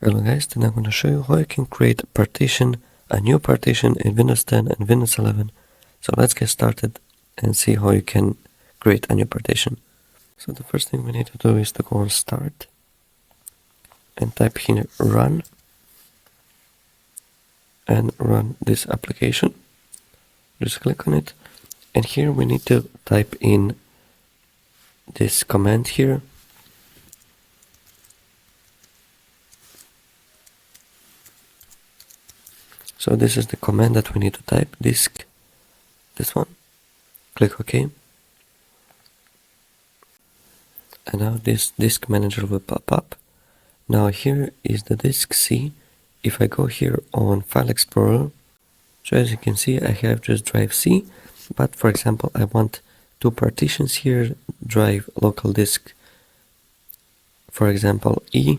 Hello guys, today I'm going to show you how you can create a new partition in Windows 10 and Windows 11. So let's get started and see how you can create a new partition. So the first thing we need to do is to go on Start and type here Run and run this application. Just click on it, and here we need to type in this command here. So this is the command that we need to type, disk, this one. Click OK. And now this disk manager will pop up. Now here is the disk C. If I go here on File Explorer, so as you can see I have just drive C, but for example I want two partitions here, drive local disk, for example E.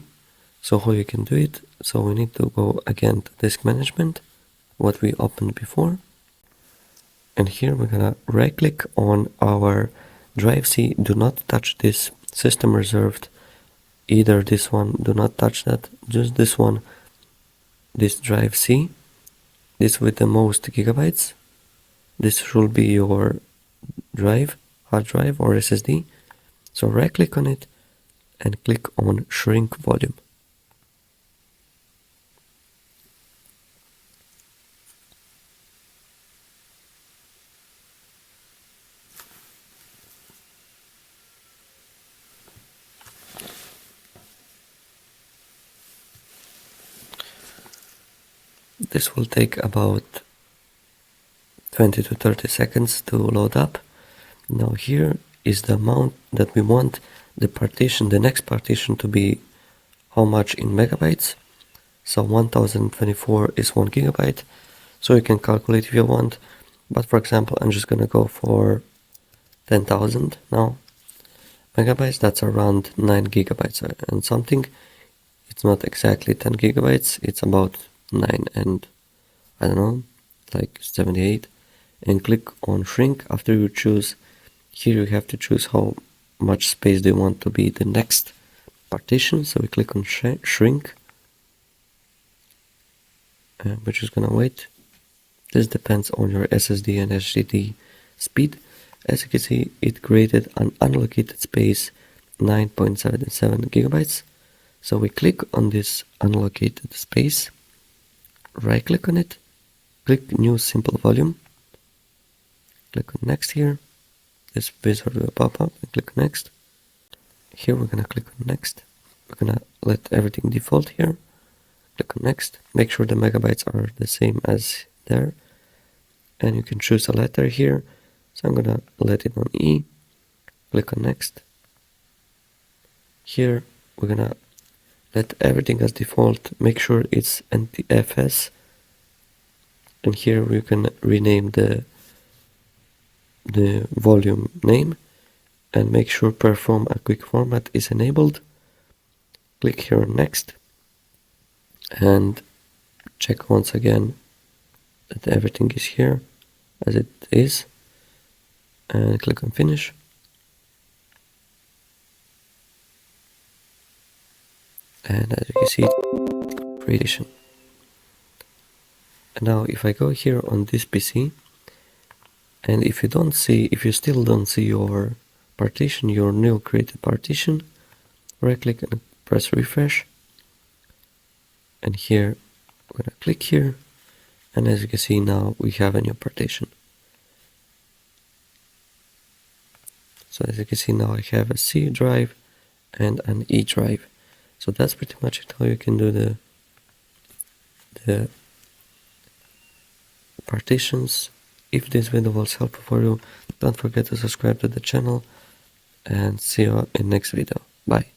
So how you can do it? So we need to go again to disk management, what we opened before, and here we're gonna right click on our drive C. Do not touch this system reserved, either this one, do not touch that, just this one, this drive C, this with the most gigabytes. This should be your drive, hard drive or SSD. So right click on it and click on shrink volume. This will take about 20 to 30 seconds to load up. Now here is the amount that we want the next partition to be, how much in megabytes. So 1024 is 1 gigabyte, so you can calculate if you want, but for example I'm just gonna go for 10,000 now megabytes. That's around 9 gigabytes and something. It's not exactly 10 gigabytes, it's about 9 and I don't know, like 78. And click on shrink. After you choose, here you have to choose how much space do you want to be the next partition. So we click on shrink, and we're just gonna wait. This depends on your SSD and HDD speed. As you can see, it created an unallocated space 9.77 gigabytes. So we click on this unallocated space, right click on it, click new simple volume, click on next here. This wizard will pop up and click next. Here we're gonna click on next. We're gonna let everything default here. Click on next. Make sure the megabytes are the same as there. And you can choose a letter here. So I'm gonna let it on E. Click on next. Here we're gonna let everything as default. Make sure it's NTFS. And here we can rename the volume name and make sure perform a quick format is enabled. Click here on next and check once again that everything is here as it is, and click on finish. And as you can see, creation. And now if I go here on this PC, and if you still don't see your partition, your new created partition, right click and press refresh. And here we're gonna click here, and as you can see now we have a new partition. So as you can see now I have a C drive and an E drive. So that's pretty much it, how you can do the partitions. If this video was helpful for you, don't forget to subscribe to the channel, and see you in next video. Bye.